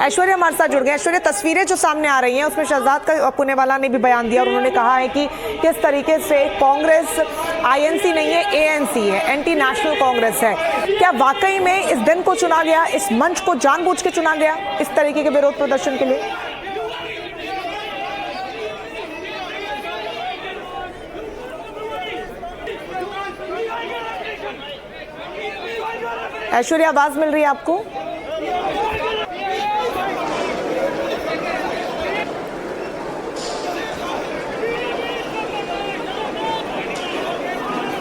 ऐश्वर्या हमारे साथ जुड़ गए। ऐश्वर्या, तस्वीरें जो सामने आ रही हैं उसमें शहजाद पुनेवाला ने भी बयान दिया और उन्होंने कहा है कि किस तरीके से कांग्रेस आईएनसी नहीं है, एएनसी है, एंटी नेशनल कांग्रेस है। क्या वाकई में इस दिन को चुना गया, इस मंच को जानबूझ के चुना गया इस तरीके के विरोध प्रदर्शन के लिए? ऐश्वर्या, आवाज मिल रही है आपको?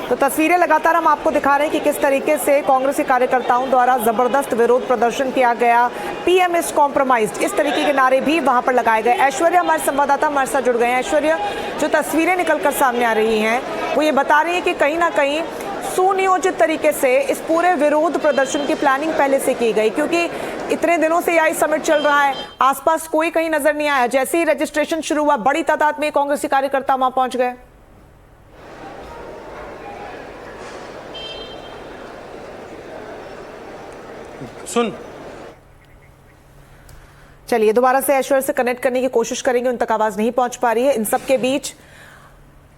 तो तस्वीरें लगातार हम आपको दिखा रहे हैं कि किस तरीके से कांग्रेस के कार्यकर्ताओं द्वारा जबरदस्त विरोध प्रदर्शन किया गया। पीएम इज कॉम्प्रोमाइज्ड, इस तरीके के नारे भी वहां पर लगाए गए। ऐश्वर्या, हमारे संवाददाता हमारे साथ जुड़ गए हैं। ऐश्वर्या, जो तस्वीरें निकलकर सामने आ रही हैं वो ये बता रही है कि कहीं ना कहीं सुनियोजित तरीके से इस पूरे विरोध प्रदर्शन की प्लानिंग पहले से की गई, क्योंकि इतने दिनों से एआई समिट चल रहा है, आसपास कोई कहीं नजर नहीं आया। जैसे ही रजिस्ट्रेशन शुरू हुआ, बड़ी तादाद में कांग्रेसी कार्यकर्ता वहां पहुंच गए। चलिए दोबारा से ऐश्वर्या से कनेक्ट करने की कोशिश करेंगे, उन तक आवाज नहीं पहुंच पा रही है। इन सब के बीच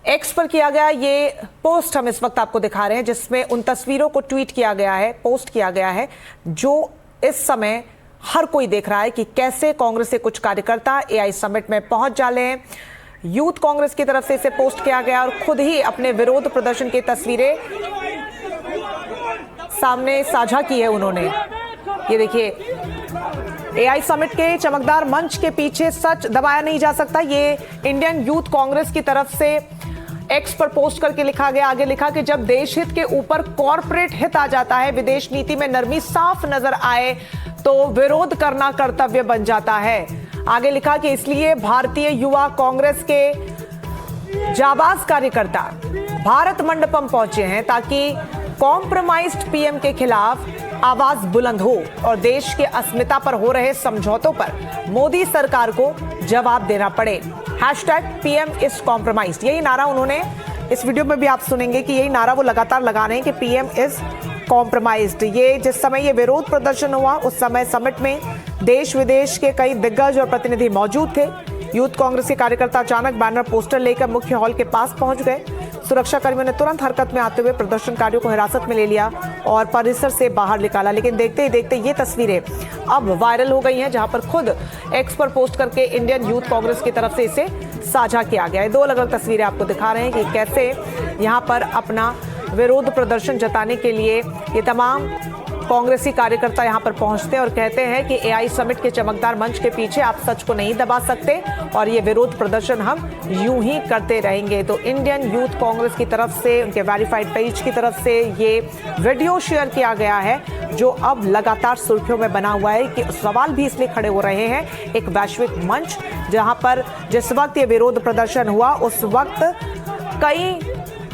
एक्स पर किया गया ये पोस्ट हम इस वक्त आपको दिखा रहे हैं, जिसमें उन तस्वीरों को ट्वीट किया गया है, पोस्ट किया गया है, जो इस समय हर कोई देख रहा है कि कैसे कांग्रेस के कुछ कार्यकर्ता एआई समिट में पहुंच जाले हैं। यूथ कांग्रेस की तरफ से इसे पोस्ट किया गया और खुद ही अपने विरोध प्रदर्शन की तस्वीरें सामने साझा की है उन्होंने। ये देखिए, एआई समिट के चमकदार मंच के पीछे सच दबाया नहीं जा सकता, ये इंडियन यूथ कांग्रेस की तरफ से एक्स पर पोस्ट करके लिखा गया। आगे लिखा कि जब देश हित के ऊपर कॉर्पोरेट हित आ जाता है, विदेश नीति में नरमी साफ नजर आए तो विरोध करना कर्तव्य बन जाता है। आगे लिखा कि इसलिए भारतीय युवा कांग्रेस के जाबाज कार्यकर्ता भारत मंडपम पहुंचे हैं ताकि कॉम्प्रोमाइज्ड पीएम के खिलाफ आवाज बुलंद हो और देश के अस्मिता पर हो रहे समझौतों पर मोदी सरकार को जवाब देना पड़े। #PM इज कॉम्प्रोमाइज्ड, यही नारा उन्होंने इस वीडियो में भी आप सुनेंगे कि यही नारा वो लगातार लगा रहे हैं कि PM इज कॉम्प्रोमाइज्ड। ये जिस समय ये विरोध प्रदर्शन हुआ उस समय समिट में देश विदेश के कई दिग्गज और प्रतिनिधि मौजूद थे। यूथ कांग्रेस के कार्यकर्ता अचानक बैनर पोस्टर लेकर मुख्य हॉल के पास पहुंच गए। सुरक्षा कर्मियों ने तुरंत हरकत में आते हुए प्रदर्शनकारियों को हिरासत में ले लिया और परिसर से बाहर निकाला। लेकिन देखते ही देखते ये तस्वीरें अब वायरल हो गई हैं, जहां पर खुद एक्स पर पोस्ट करके इंडियन यूथ कांग्रेस की तरफ से इसे साझा किया गया है। दो अलग अलग तस्वीरें आपको दिखा रहे हैं कि कैसे यहां पर अपना विरोध प्रदर्शन जताने के लिए ये तमाम कांग्रेसी कार्यकर्ता यहां पर पहुंचते हैं और कहते हैं कि एआई समिट के चमकदार मंच के पीछे आप सच को नहीं दबा सकते और ये विरोध प्रदर्शन हम यूं ही करते रहेंगे। तो इंडियन यूथ कांग्रेस की तरफ से, उनके वेरीफाइड पेज की तरफ से ये वीडियो शेयर किया गया है, जो अब लगातार सुर्खियों में बना हुआ है कि सवाल भी इसलिए खड़े हो रहे हैं। एक वैश्विक मंच जहां पर जिस वक्त ये विरोध प्रदर्शन हुआ उस वक्त कई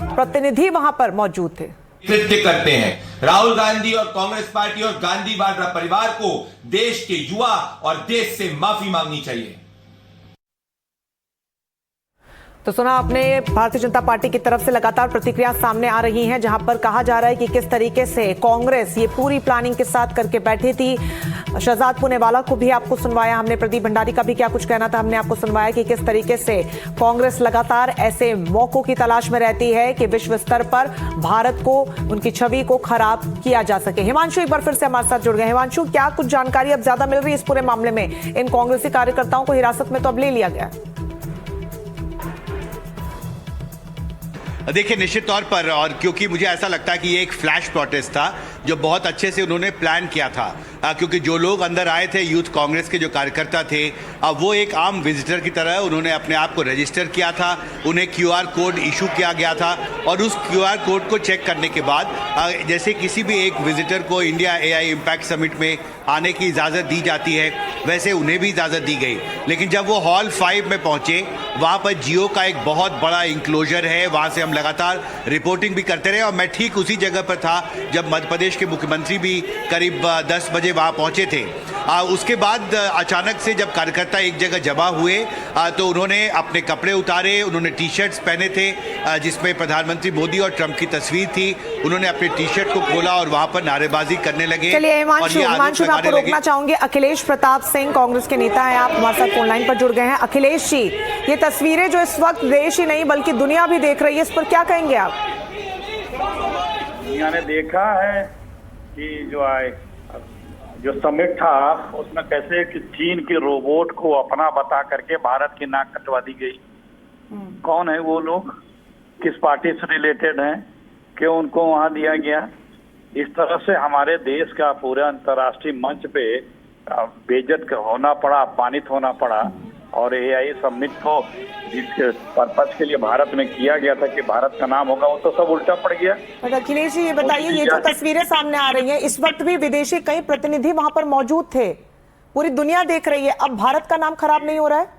प्रतिनिधि वहां पर मौजूद थे। कृत्य करते हैं। राहुल गांधी और कांग्रेस पार्टी और गांधी वाड्रा परिवार को देश के युवा और देश से माफी मांगनी चाहिए। तो सुना आपने, भारतीय जनता पार्टी की तरफ से लगातार प्रतिक्रिया सामने आ रही हैं, जहां पर कहा जा रहा है कि किस तरीके से कांग्रेस ये पूरी प्लानिंग के साथ करके बैठी थी। शहजाद पुनेवाला को भी आपको सुनवाया हमने, प्रदीप भंडारी का भी क्या कुछ कहना था हमने आपको सुनवाया कि किस तरीके से कांग्रेस लगातार ऐसे मौकों की तलाश में रहती है कि विश्व स्तर पर भारत को, उनकी छवि को खराब किया जा सके। हिमांशु एक बार फिर से हमारे साथ जुड़ गए। हिमांशु, क्या कुछ जानकारी अब ज्यादा मिल रही है इस पूरे मामले में? इन कांग्रेसी कार्यकर्ताओं को हिरासत में तो अब ले लिया गया। देखिए, निश्चित तौर पर, और क्योंकि मुझे ऐसा लगता है कि ये एक फ्लैश प्रोटेस्ट था जो बहुत अच्छे से उन्होंने प्लान किया था, क्योंकि जो लोग अंदर आए थे, यूथ कांग्रेस के जो कार्यकर्ता थे, वो एक आम विजिटर की तरह उन्होंने अपने आप को रजिस्टर किया था। उन्हें QR कोड इशू किया गया था और उस QR कोड को चेक करने के बाद जैसे किसी भी एक विजिटर को इंडिया एआई इम्पैक्ट समिट में आने की इजाज़त दी जाती है, वैसे उन्हें भी इजाज़त दी गई। लेकिन जब वो हॉल 5 में पहुँचे, वहाँ पर जियो का एक बहुत बड़ा इंक्लोजर है, वहाँ से हम लगातार रिपोर्टिंग भी करते रहे और मैं ठीक उसी जगह पर था जब मध्य प्रदेश प्रदेश के मुख्यमंत्री भी करीब 10 बजे वहाँ पहुँचे थे। उसके बाद अचानक से जब कार्यकर्ता एक जगह जमा हुए तो उन्होंने अपने कपड़े उतारे, उन्होंने टी शर्ट्स पहने थे जिसमें प्रधानमंत्री मोदी और ट्रंप की तस्वीर थी। उन्होंने अपने टी शर्ट को खोला और वहां पर नारेबाजी करने लगे। चलिए हिमांशु, मैं आपको रोकना चाहूंगी। अखिलेश प्रताप सिंह कांग्रेस के नेता हैं, आप हमारे साथ फोन लाइन पर जुड़ गए हैं। अखिलेश जी, ये तस्वीरें जो इस वक्त देश ही नहीं बल्कि दुनिया भी देख रही है, इस पर क्या कहेंगे आप? दुनिया ने देखा है कि जो समिट था उसमें कैसे कि चीन के रोबोट को अपना बता करके भारत की नाक कटवा दी गई। कौन है वो लोग, किस पार्टी से रिलेटेड हैं, क्यों उनको वहां दिया गया? इस तरह से हमारे देश का पूरे अंतर्राष्ट्रीय मंच पे बेइज्जत होना पड़ा, अपमानित होना पड़ा। और एआई समिट को जिस पर्पज के लिए भारत में किया गया था कि भारत का नाम होगा, वो तो सब उल्टा पड़ गया। बट अखिलेश जी, ये बताइए, ये जो तस्वीरें सामने आ रही हैं, इस वक्त भी विदेशी कई प्रतिनिधि वहां पर मौजूद थे, पूरी दुनिया देख रही है, अब भारत का नाम खराब नहीं हो रहा है?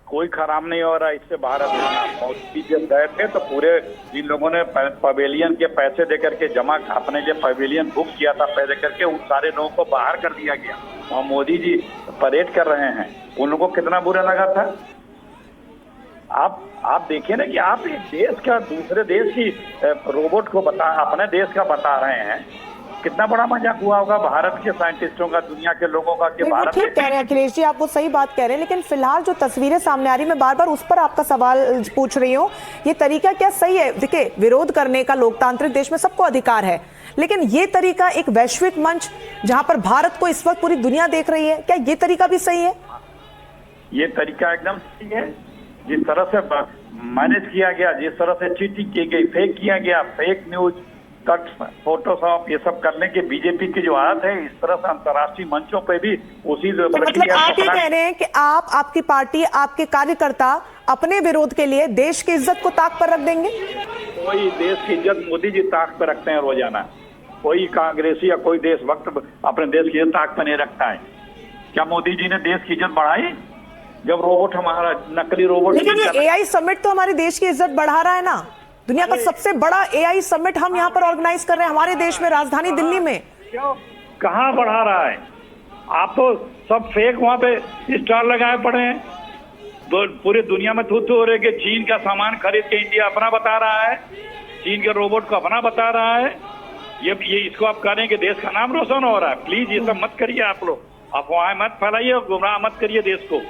कोई खराब नहीं हो रहा। इससे भारत मोदी जब गए थे तो पूरे जिन लोगों ने पवेलियन के पैसे देकर के जमा अपने लिए पवेलियन बुक किया था पैसे करके, उन सारे लोगों को बाहर कर दिया गया। वहाँ मोदी जी परेड कर रहे हैं, उन लोगों को कितना बुरा लगा था। आप देखिए ना कि आप एक देश का दूसरे देश की रोबोट को अपने देश का बता रहे हैं। कितना बड़ा मजाक हुआ होगा भारत के साइंटिस्टों का, दुनिया के लोगों का कि भारत। ठीक कह रहे हैं अखिलेश जी, आप वो सही बात कह रहे हैं, लेकिन फिलहाल जो तस्वीरें सामने आ रही, मैं बार बार उस पर आपका सवाल पूछ रही हूँ। ये तरीका क्या सही है? देखिए, विरोध करने का लोकतांत्रिक देश में सबको अधिकार है, लेकिन ये तरीका एक वैश्विक मंच जहां पर भारत को इस वक्त पूरी दुनिया देख रही है, क्या ये तरीका भी सही है? ये तरीका एकदम सही है। जिस तरह से मैनेज किया गया, जिस तरह से चीटिंग की गई, फेक किया गया, फेक न्यूज, कट, फोटोशॉप, ये सब करने के बीजेपी की जो आदत है, इस तरह से अंतर्राष्ट्रीय मंचों पे भी उसी मतलब आप ये कह रहे हैं कि आपकी पार्टी, आपके कार्यकर्ता अपने विरोध के लिए देश की इज्जत को ताक पर रख देंगे? कोई देश की इज्जत मोदी जी ताक पर रखते हैं रोजाना। कोई कांग्रेसी या कोई देशभक्त अपने देश की इज्जत ताक पर नहीं रखता है। क्या मोदी जी ने देश की इज्जत बढ़ाई जब रोबोट, हमारा नकली रोबोट? लेकिन ये एआई समिट तो हमारे देश की इज्जत बढ़ा रहा है ना। दुनिया का सबसे बड़ा एआई समिट हम यहाँ पर ऑर्गेनाइज कर रहे हैं हमारे देश में, राजधानी दिल्ली में। क्यों, कहाँ बढ़ा रहा है? आप तो सब फेक वहाँ पे स्टार लगाए पड़े हैं। पूरी दुनिया में थू हो रहे कि चीन का सामान खरीद के इंडिया अपना बता रहा है, चीन के रोबोट को अपना बता रहा है। ये इसको आप कह रहे हैं कि देश का नाम रोशन हो रहा है। प्लीज ये सब मत करिए, आप लोग अफवाहें मत फैलाइए और गुमराह मत करिए देश को।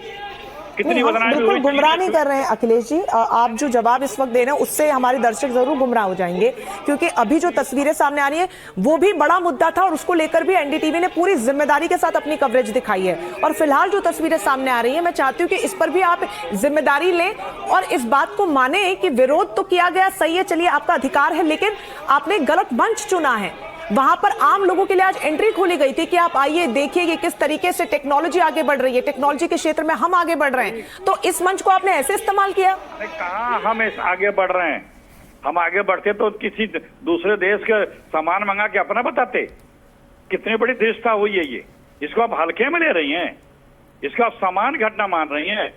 कितनी बदनामी बिल्कुल गुमराह नहीं कर रहे हैं अखिलेश जी। आप जो जवाब इस वक्त दे रहे हैं उससे हमारे दर्शक जरूर गुमराह हो जाएंगे, क्योंकि अभी जो तस्वीरें सामने आ रही है वो भी बड़ा मुद्दा था और उसको लेकर भी एनडीटीवी ने पूरी जिम्मेदारी के साथ अपनी कवरेज दिखाई है। और फिलहाल जो तस्वीरें सामने आ रही है, मैं चाहती हूँ कि इस पर भी आप जिम्मेदारी लें और इस बात को माने कि विरोध तो किया गया, सही है, चलिए आपका अधिकार है, लेकिन आपने गलत मंच चुना है। वहां पर आम लोगों के लिए आज एंट्री खोली गई थी कि आप आइए, देखिए कि किस तरीके से टेक्नोलॉजी आगे बढ़ रही है, टेक्नोलॉजी के क्षेत्र में हम आगे बढ़ रहे हैं। तो इस मंच को आपने ऐसे इस्तेमाल किया? कहाँ हम आगे बढ़ रहे हैं? हम आगे बढ़ते तो किसी दूसरे देश के सामान मंगा के अपना बताते। कितनी बड़ी धृष्टता हुई है ये। इसको आप हल्के में ले रही हैं, इसको आप समान घटना मान रही हैं।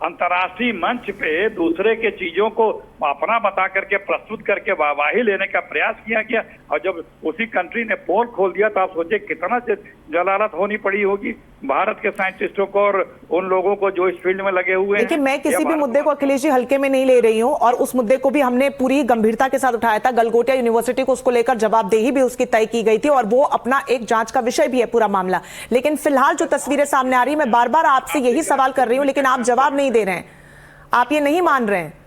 अंतर्राष्ट्रीय मंच पे दूसरे के चीजों को अपना बता करके प्रस्तुत करके वाहवाही लेने का प्रयास किया गया, और जब उसी कंट्री ने पोल खोल दिया तो आप सोचे कितना जलालत होनी पड़ी होगी भारत के साइंटिस्टों को और उन लोगों को जो इस फील्ड में लगे हुए हैं। देखिए, मैं किसी भी मुद्दे को अखिलेश जी हल्के में नहीं ले रही हूं, और उस मुद्दे को भी हमने पूरी गंभीरता के साथ उठाया था। गलगोटिया यूनिवर्सिटी को उसको लेकर जवाबदेही भी उसकी तय की गई थी और वो अपना एक जांच का विषय भी है पूरा मामला। लेकिन फिलहाल जो तस्वीरें सामने आ रही है, मैं बार बार आपसे यही सवाल कर रही हूं, लेकिन आप जवाब नहीं दे रहे हैं, आप ये नहीं मान रहे हैं।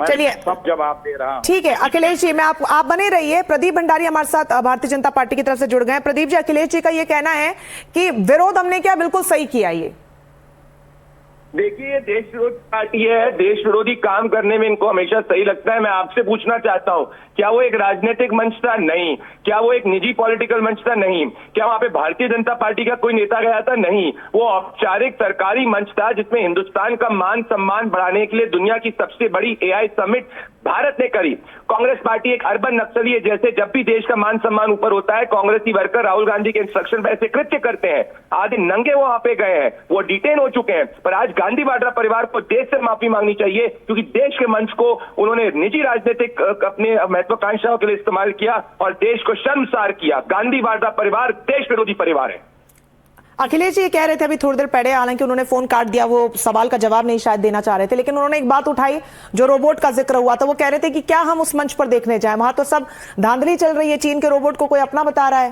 चलिए, सब जवाब दे रहा हूं। ठीक है अखिलेश जी, मैं आप बने रहिए। प्रदीप भंडारी हमारे साथ भारतीय जनता पार्टी की तरफ से जुड़ गए हैं। प्रदीप जी, अखिलेश जी का ये कहना है कि विरोध हमने क्या बिल्कुल सही किया। ये देखिए, देश विरोधी पार्टी है, देश विरोधी काम करने में इनको हमेशा सही लगता है। मैं आपसे पूछना चाहता हूं, क्या वो एक राजनीतिक मंच था? नहीं। क्या वो एक निजी पॉलिटिकल मंच था? नहीं। क्या वहां पे भारतीय जनता पार्टी का कोई नेता गया था? नहीं। वो औपचारिक सरकारी मंच था जिसमें हिंदुस्तान का मान सम्मान बढ़ाने के लिए दुनिया की सबसे बड़ी एआई समिट भारत ने करी। कांग्रेस पार्टी एक अर्बन नक्सली है, जैसे जब भी देश का मान सम्मान ऊपर होता है कांग्रेसी वर्कर राहुल गांधी के इंस्ट्रक्शन पर ऐसे कृत्य करते हैं। आधे नंगे वहां पे गए हैं, वो डिटेन हो चुके हैं। पर आज गांधी वाड्रा परिवार को देश से माफी मांगनी चाहिए, क्योंकि देश के मंच को उन्होंने निजी राजनीतिक अपने महत्वाकांक्षाओं के लिए इस्तेमाल किया और देश को शर्मसार किया। गांधी वाड्रा परिवार देश विरोधी परिवार है। अखिलेश जी ये कह रहे थे अभी थोड़ी देर पहले, हालांकि उन्होंने फोन काट दिया, वो सवाल का जवाब नहीं शायद देना चाह रहे थे, लेकिन उन्होंने एक बात उठाई जो रोबोट का जिक्र हुआ था। वो कह रहे थे कि क्या हम उस मंच पर देखने जाएं, वहां तो सब धांधली चल रही है, चीन के रोबोट को कोई अपना बता रहा है।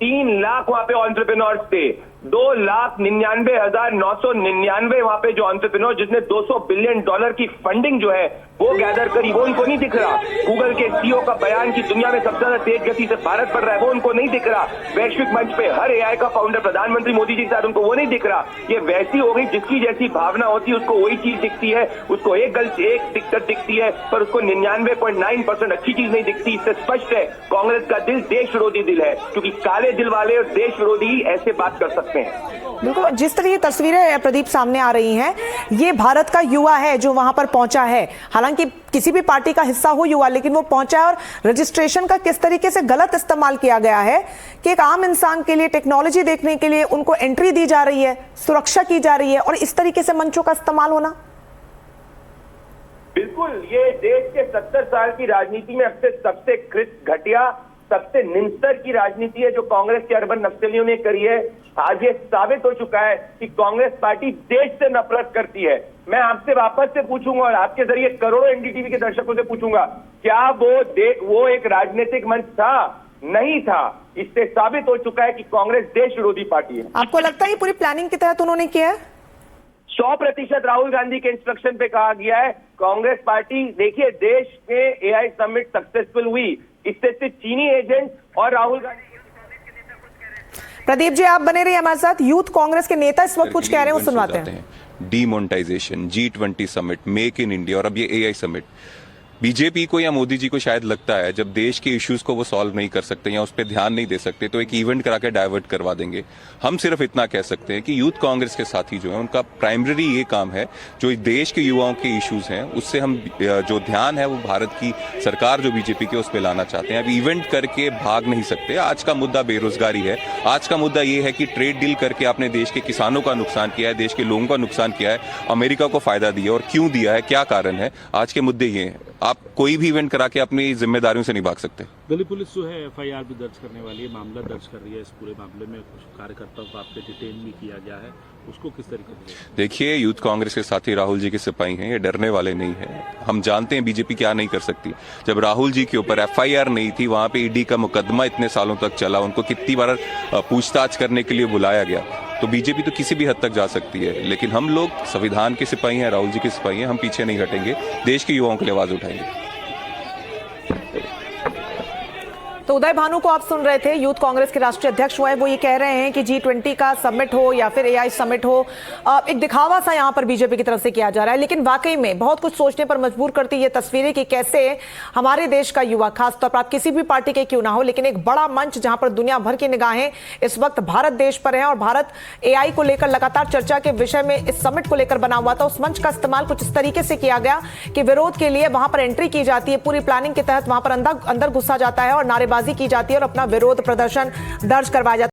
3 लाख वहां पे एंटरप्रेन्योर्स थे, 2,99,999 वहां पे जो एंटरप्रेन्योर जिसने $200 बिलियन की फंडिंग जो है वो गैदर करी, वो उनको नहीं दिख रहा। गूगल के सीईओ का बयान की दुनिया में सबसे ज्यादा तेज गति से भारत बढ़ रहा है, वो उनको नहीं दिख रहा। वैश्विक मंच पे हर एआई का फाउंडर प्रधानमंत्री मोदी जी के साथ, उनको वो नहीं दिख रहा। ये वैसी हो गई जिसकी जैसी भावना होती है उसको वही चीज दिखती है, उसको एक दिक्कत दिखती है पर उसको 99.9% अच्छी चीज नहीं दिखती। इससे स्पष्ट है कांग्रेस का दिल देश विरोधी दिल है, क्योंकि काले दिल वाले और देश विरोधी ही ऐसे बात कर सकते हैं। बिल्कुल, जिस तरह ये तस्वीरें प्रदीप सामने आ रही हैं, ये भारत का युवा है जो वहां पर पहुंचा है। हालांकि किसी भी पार्टी का हिस्सा हो युवा, लेकिन वो पहुंचा है। और रजिस्ट्रेशन का किस तरीके से गलत इस्तेमाल किया गया है कि एक आम इंसान के लिए टेक्नोलॉजी देखने के लिए उनको एंट्री दी जा रही है, सुरक्षा की जा रही है, और इस तरीके से मंचों का इस्तेमाल होना। बिल्कुल, ये देश के 70 साल की राजनीति में अब से सबसे घटिया, सबसे निस्तर की राजनीति है जो कांग्रेस के अर्बन नक्सलियों ने करी है। आज ये साबित हो चुका है कि कांग्रेस पार्टी देश से नफरत करती है। मैं आपसे वापस से पूछूंगा और आपके जरिए करोड़ों एनडीटीवी के दर्शकों से पूछूंगा, क्या वो एक राजनीतिक मंच था? नहीं था। इससे साबित हो चुका है कि कांग्रेस देश विरोधी पार्टी है। आपको लगता है ये पूरी प्लानिंग के तहत उन्होंने किया है? 100% राहुल गांधी के इंस्ट्रक्शन पे कहा गया है। कांग्रेस पार्टी, देखिए देश में एआई समिट सक्सेसफुल हुई, इससे सिर्फ चीनी एजेंट और राहुल गांधी। प्रदीप जी आप बने रहिए हमारे साथ। यूथ कांग्रेस के नेता इस वक्त कुछ कह रहे हैं, वो सुनवाते हैं। Demonetisation, G20 summit, make in India और अब ये एआई समिट। बीजेपी को या मोदी जी को शायद लगता है जब देश के इश्यूज को वो सॉल्व नहीं कर सकते या उस पर ध्यान नहीं दे सकते तो एक इवेंट करा के डाइवर्ट करवा देंगे। हम सिर्फ इतना कह सकते हैं कि यूथ कांग्रेस के साथी जो है उनका प्राइमरी ये काम है, जो देश के युवाओं के इश्यूज हैं उससे हम जो ध्यान है वो भारत की सरकार जो बीजेपी के उस पर लाना चाहते हैं। अब इवेंट करके भाग नहीं सकते। आज का मुद्दा बेरोजगारी है, आज का मुद्दा ये है कि ट्रेड डील करके आपने देश के किसानों का नुकसान किया है, देश के लोगों का नुकसान किया है, अमेरिका को फायदा दिया और क्यों दिया है, क्या कारण है। आज के मुद्दे ये हैं। आप कोई भी इवेंट करा के अपनी जिम्मेदारियों से नहीं भाग सकते। दिल्ली पुलिस जो है एफआईआर भी दर्ज करने वाली है, मामला दर्ज कर रही है। इस पूरे मामले में कुछ कार्यकर्ताओं को आपसे डिटेन भी किया गया है, उसको किस तरीके से? देखिए, यूथ कांग्रेस के साथी राहुल जी के सिपाही हैं, ये डरने वाले नहीं हैं। हम जानते हैं बीजेपी क्या नहीं कर सकती। जब राहुल जी के ऊपर एफआईआर नहीं थी, वहां पे ईडी का मुकदमा इतने सालों तक चला, उनको कितनी बार पूछताछ करने के लिए बुलाया गया, तो बीजेपी तो किसी भी हद तक जा सकती है। लेकिन हम लोग संविधान के सिपाही हैं, राहुल जी के सिपाही हैं, हम पीछे नहीं हटेंगे, देश के युवाओं के लिए आवाज उठाएंगे। तो उदय भानु को आप सुन रहे थे, यूथ कांग्रेस के राष्ट्रीय अध्यक्ष हुए। वो ये कह रहे हैं कि G20 का समिट हो या फिर एआई समिट हो, एक दिखावा सा यहां पर बीजेपी की तरफ से किया जा रहा है। लेकिन वाकई में बहुत कुछ सोचने पर मजबूर करती ये तस्वीरें कि कैसे हमारे देश का युवा, खासतौर पर आप किसी भी पार्टी के क्यों ना हो, लेकिन एक बड़ा मंच जहां पर दुनिया भर की निगाहें इस वक्त भारत देश पर है और भारत एआई को लेकर लगातार चर्चा के विषय में इस समिट को लेकर बना हुआ था। उस मंच का इस्तेमाल कुछ इस तरीके से किया गया कि विरोध के लिए वहां पर एंट्री की जाती है, पूरी प्लानिंग के तहत वहां पर अंदर घुसा जाता है और नारेबाजी की जाती है और अपना विरोध प्रदर्शन दर्ज करवाया जाता है।